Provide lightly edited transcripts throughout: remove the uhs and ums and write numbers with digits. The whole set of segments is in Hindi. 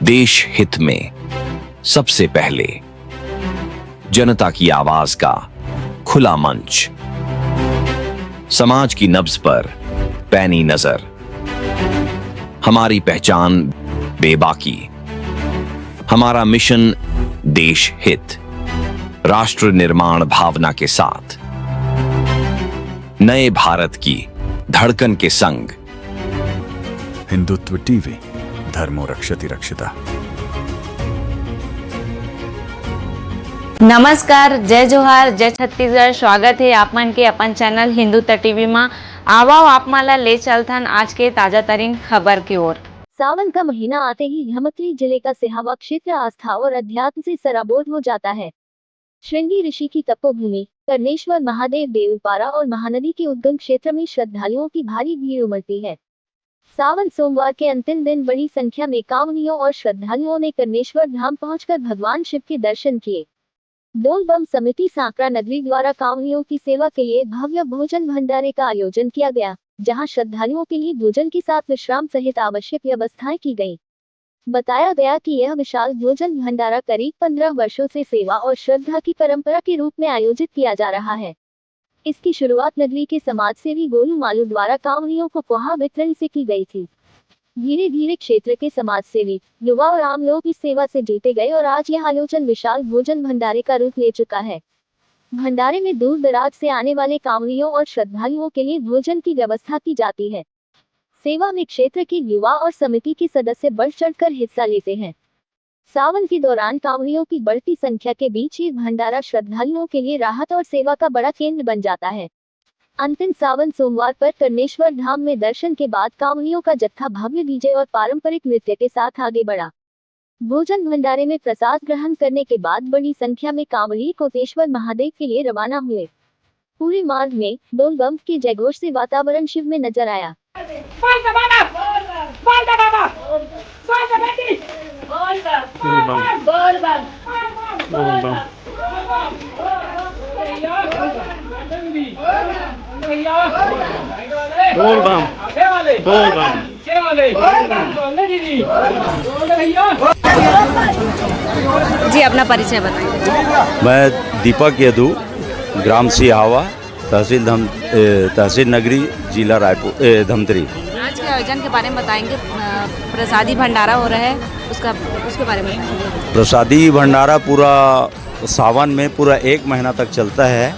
देश हित में सबसे पहले जनता की आवाज का खुला मंच, समाज की नब्ज पर पैनी नजर, हमारी पहचान बेबाकी, हमारा मिशन देश हित, राष्ट्र निर्माण भावना के साथ नए भारत की धड़कन के संग। हिंदुत्व टीवी, धर्मो रक्षति रक्षिता। नमस्कार, जय जोहार, जय छत्तीसगढ़। स्वागत है आप मन के अपन चैनल हिंदुत्व टीवी में। आवाओ आप माला ले चलथन आज के ताजा तरीन खबर की ओर। सावन का महीना आते ही धमतरी जिले का सिहावा क्षेत्र आस्था और अध्यात्म से सराबोर हो जाता है। श्रृंगी ऋषि की तपोभूमि कर्णेश्वर महादेव देवपारा और महानदी के उद्गम क्षेत्र में श्रद्धालुओं की भारी भीड़ उमड़ती है। सावन सोमवार के अंतिम दिन बड़ी संख्या में कांवड़ियों और श्रद्धालुओं ने कर्णेश्वर धाम पहुंचकर भगवान शिव के दर्शन किए। बोल बम समिति सांकरा नगरी द्वारा कांवड़ियों की सेवा के लिए भव्य भोजन भंडारे का आयोजन किया गया, जहां श्रद्धालुओं के लिए भोजन के साथ विश्राम सहित आवश्यक व्यवस्थाएं की गई। बताया गया कि यह विशाल भोजन भंडारा करीब 15 वर्षों से सेवा और श्रद्धा की परंपरा के रूप में आयोजित किया जा रहा है। इसकी शुरुआत नगरी के समाज सेवी गोलू मालू द्वारा कांवड़ियों को पोहा वितरण से की गई थी। धीरे धीरे क्षेत्र के समाज सेवी, युवा और आम लोग इस सेवा से जुटे गए और आज यह आयोजन विशाल भोजन भंडारे का रूप ले चुका है। भंडारे में दूर दराज से आने वाले कांवड़ियों और श्रद्धालुओं के लिए भोजन की व्यवस्था की जाती है। सेवा में क्षेत्र के युवा और समिति के सदस्य बढ़ चढ़कर हिस्सा लेते हैं। सावन के दौरान कांवड़ियों की बढ़ती संख्या के बीच ये भंडारा श्रद्धालुओं के लिए राहत और सेवा का बड़ा केंद्र बन जाता है। अंतिम सावन सोमवार पर कर्णेश्वर धाम में दर्शन के बाद कांवड़ियों का जत्था भव्य डीजे और पारंपरिक नृत्य के साथ आगे बढ़ा। भोजन भंडारे में प्रसाद ग्रहण करने के बाद बड़ी संख्या में कांवड़ी कोटेश्वर महादेव के लिए रवाना हुए। पूरे मार्ग में बोल बम के जयघोष से वातावरण शिव में नजर आया। जी, अपना परिचय बताइए। मैं दीपक यदू, ग्राम सिहावा, तहसील नगरी, जिला रायपुर, धमतरी। आज के आयोजन के बारे में बताएंगे। प्रसादी भंडारा हो रहा है, उसके बारे में बताएंगे। प्रसादी भंडारा पूरा सावन में पूरा 1 महीना तक चलता है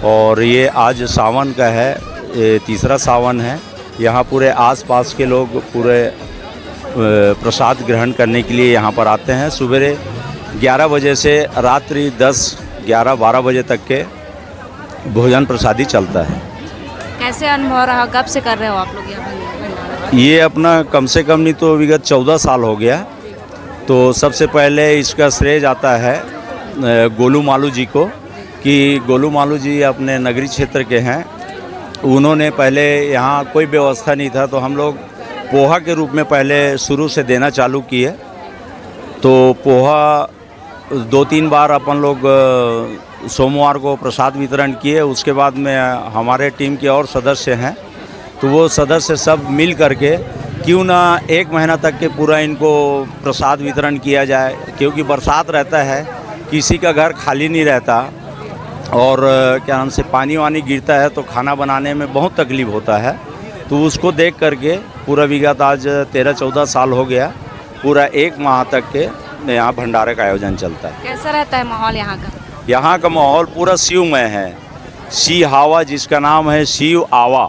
और ये आज सावन का है, ये तीसरा सावन है। यहाँ पूरे आसपास के लोग पूरे प्रसाद ग्रहण करने के लिए यहाँ पर आते हैं। सुबह 11 बजे से रात्रि 10, 11, 12 बजे तक के भोजन प्रसादी चलता है। कैसे अनुभव रहा, कब से कर रहे हो आप लोग यहाँ भंडारा? ये अपना कम से कम नहीं तो विगत 14 साल हो गया। तो सबसे पहले इसका श्रेय जाता है गोलू मालू जी को, कि गोलू मालू जी अपने नगरी क्षेत्र के हैं। उन्होंने पहले यहाँ कोई व्यवस्था नहीं था, तो हम लोग पोहा के रूप में पहले शुरू से देना चालू किए। तो पोहा 2-3 बार अपन लोग सोमवार को प्रसाद वितरण किए। उसके बाद में हमारे टीम के और सदस्य हैं, तो वो सदस्य सब मिल करके क्यों ना 1 महीना तक के पूरा इनको प्रसाद वितरण किया जाए, क्योंकि बरसात रहता है, किसी का घर खाली नहीं रहता और क्या नाम से पानी वानी गिरता है तो खाना बनाने में बहुत तकलीफ़ होता है। तो उसको देख करके पूरा विगत आज 13-14 साल हो गया, पूरा 1 माह तक के यहाँ भंडारे का आयोजन चलता है। कैसा रहता है माहौल यहाँ का? यहाँ का माहौल पूरा शिवमय है। सिहावा जिसका नाम है शिव आवा,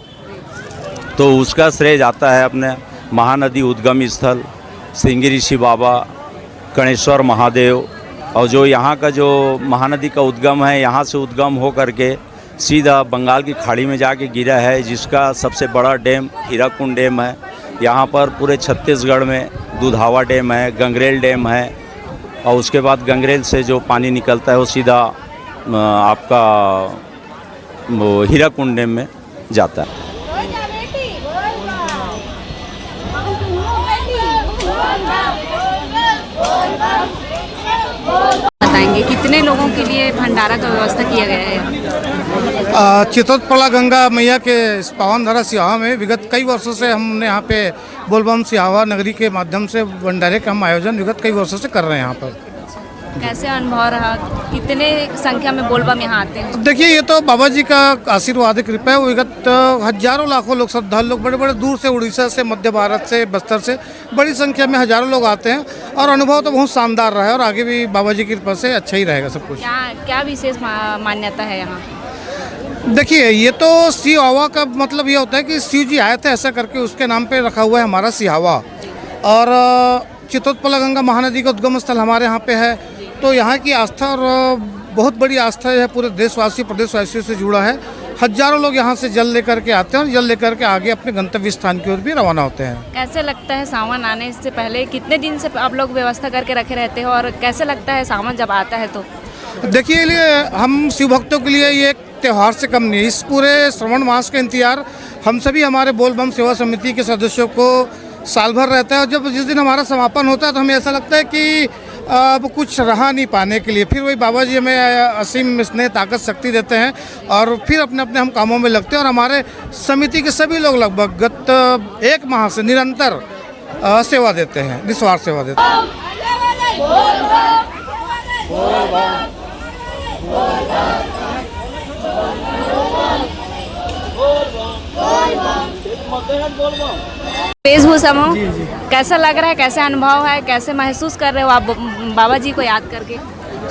तो उसका श्रेय जाता है अपने महानदी उद्गम स्थल श्रृंगी ऋषि बाबा, कर्णेश्वर महादेव। और जो यहाँ का जो महानदी का उद्गम है, यहाँ से उद्गम हो करके सीधा बंगाल की खाड़ी में जाके गिरा है, जिसका सबसे बड़ा डैम हीराकुंड डैम है। यहाँ पर पूरे छत्तीसगढ़ में दुधावा डैम है, गंगरेल डैम है, और उसके बाद गंगरेल से जो पानी निकलता है वो सीधा आपका हीराकुंड डैम में जाता है। बताएंगे कितने लोगों के लिए भंडारा का व्यवस्था किया गया है? चितोत्पला गंगा मैया के इस पावन धरा सिहावा में विगत कई वर्षों से हमने यहाँ पे बोलबम सिहावा नगरी के माध्यम से भंडारे का हम आयोजन विगत कई वर्षों से कर रहे हैं यहाँ पर। कैसे अनुभव रहा? कितने संख्या में बोलबम यहाँ आते हैं? देखिए, ये तो बाबा जी का आशीर्वाद कृपा है। विगत हजारों लाखों लोग श्रद्धालु लोग बड़े बड़े दूर से, उड़ीसा से, मध्य भारत से, बस्तर से बड़ी संख्या में हजारों लोग आते हैं और अनुभव तो बहुत शानदार रहा है और आगे भी बाबा जी की कृपा से अच्छा ही रहेगा सब कुछ। क्या विशेष मान्यता है यहाँ? देखिए, ये तो सिहावा का मतलब ये होता है कि शिव जी आए थे ऐसा करके उसके नाम पे रखा हुआ है हमारा सिहावा। और चितोत्पला गंगा महानदी का उद्गम स्थल हमारे यहाँ पे है, तो यहाँ की आस्था और बहुत बड़ी आस्था है, पूरे देशवासियों प्रदेशवासियों से जुड़ा है। हजारों लोग यहाँ से जल लेकर के आते हैं और जल लेकर के आगे अपने गंतव्य स्थान की ओर भी रवाना होते हैं। कैसे लगता है सावन आने से पहले कितने दिन से आप लोग व्यवस्था करके रखे रहते हो और कैसे लगता है सावन जब आता है तो? देखिए, लिए हम शिव भक्तों के लिए ये एक त्यौहार से कम नहीं है। इस पूरे श्रवण मास का इंतजार हम सभी हमारे बोलबम सेवा समिति के सदस्यों को साल भर रहता है और जब जिस दिन हमारा समापन होता है तो हमें ऐसा लगता है कि अब कुछ रहा नहीं पाने के लिए। फिर वही बाबा जी हमें असीम स्नेह ताकत शक्ति देते हैं और फिर अपने अपने हम कामों में लगते हैं। और हमारे समिति के सभी लोग लगभग गत 1 माह से निरंतर सेवा देते हैं, निस्वार्थ सेवा देते हैं। वेशभूषा में कैसा लग रहा है? कैसे अनुभव है? कैसे महसूस कर रहे हो आप बाबा जी को याद करके?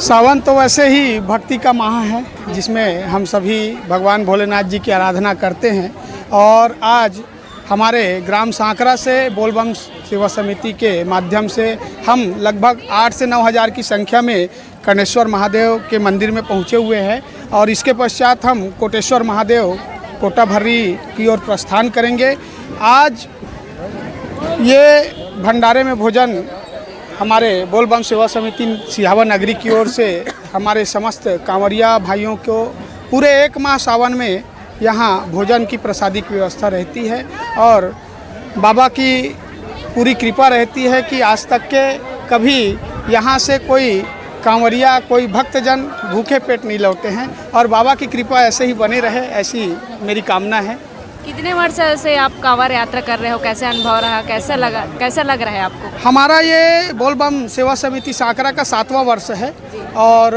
सावन तो वैसे ही भक्ति का माह है जिसमें हम सभी भगवान भोलेनाथ जी की आराधना करते हैं। और आज हमारे ग्राम सांकरा से बोलबम सेवा समिति के माध्यम से हम लगभग 8 से 9 हज़ार की संख्या में कर्णेश्वर महादेव के मंदिर में पहुँचे हुए हैं और इसके पश्चात हम कोटेश्वर महादेव कोटा भर्री की ओर प्रस्थान करेंगे। आज ये भंडारे में भोजन हमारे बोलबम सेवा समिति सिहावा नगरी की ओर से हमारे समस्त कांवरिया भाइयों को पूरे 1 माह सावन में यहाँ भोजन की प्रसादिक व्यवस्था रहती है और बाबा की पूरी कृपा रहती है कि आज तक के कभी यहाँ से कोई कांवरिया, कोई भक्तजन भूखे पेट नहीं लौटे हैं और बाबा की कृपा ऐसे ही बने रहे, ऐसी मेरी कामना है। कितने वर्ष से आप कांवड़ यात्रा कर रहे हो? कैसे अनुभव रहा? कैसा लग रहा है आपको? हमारा ये बोलबम सेवा समिति सांकरा का 7वां वर्ष है और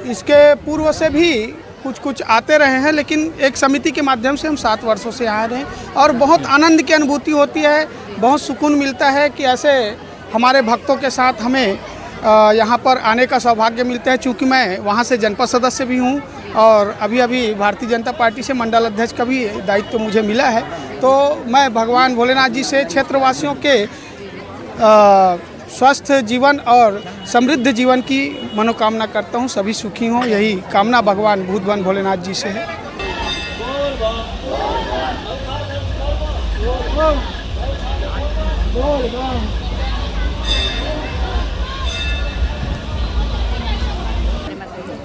इसके पूर्व से भी कुछ आते रहे हैं, लेकिन एक समिति के माध्यम से हम 7 वर्षों से आ रहे हैं और बहुत आनंद की अनुभूति होती है, बहुत सुकून मिलता है कि ऐसे हमारे भक्तों के साथ हमें यहाँ पर आने का सौभाग्य मिलता है। चूँकि मैं वहाँ से जनपद सदस्य भी हूँ और अभी भारतीय जनता पार्टी से मंडल अध्यक्ष का भी दायित्व मुझे मिला है, तो मैं भगवान भोलेनाथ जी से क्षेत्रवासियों के स्वस्थ जीवन और समृद्ध जीवन की मनोकामना करता हूँ, सभी सुखी हों, यही कामना भगवान भूतवन भोलेनाथ जी से है।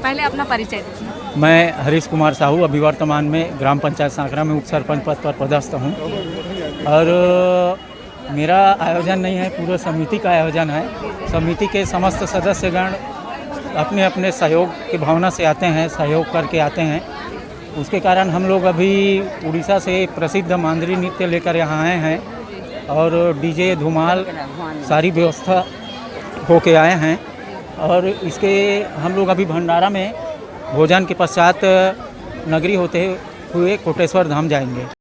पहले अपना परिचय दीजिए। मैं हरीश कुमार साहू अभी वर्तमान में ग्राम पंचायत सांकरा में उप सरपंच पद पर पदस्थ हूँ और मेरा आयोजन नहीं है, पूरा समिति का आयोजन है। समिति के समस्त सदस्यगण अपने अपने सहयोग की भावना से आते हैं, सहयोग करके आते हैं। उसके कारण हम लोग अभी उड़ीसा से प्रसिद्ध मांदरी नृत्य लेकर यहाँ आए हैं और डीजे धुमाल सारी व्यवस्था होके आए हैं और इसके हम लोग अभी भंडारा में भोजन के पश्चात नगरी होते हुए कोटेश्वर धाम जाएंगे।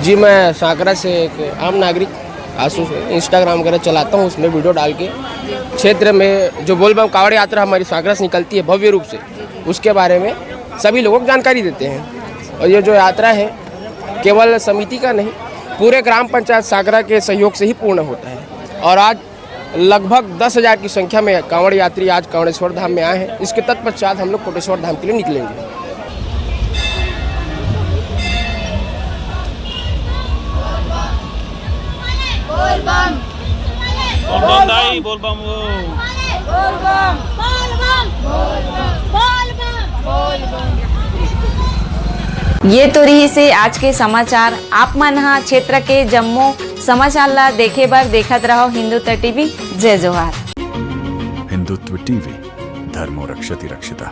जी, मैं सांकरा से एक आम नागरिक इंस्टाग्राम वगैरह चलाता हूँ, उसमें वीडियो डाल के क्षेत्र में जो बोलबम कावड़ यात्रा हमारी सांकरा से निकलती है भव्य रूप से, उसके बारे में सभी लोगों को जानकारी देते हैं। और ये जो यात्रा है केवल समिति का नहीं, पूरे ग्राम पंचायत सांकरा के सहयोग से ही पूर्ण होता है। और आज लगभग 10,000 की संख्या में कांवड़ यात्री आज कांवड़ेश्वर धाम में आए हैं। इसके तत्पश्चात हम लोग कोटेश्वर धाम के लिए निकलेंगे। ये तो रही से आज के समाचार। आप मन हा क्षेत्र के जम्मू समाचार ला देखे बर देखत रहो हिंदुत्व टीवी। जय जोहार। हिंदुत्व टीवी धर्मो रक्षति रक्षिता।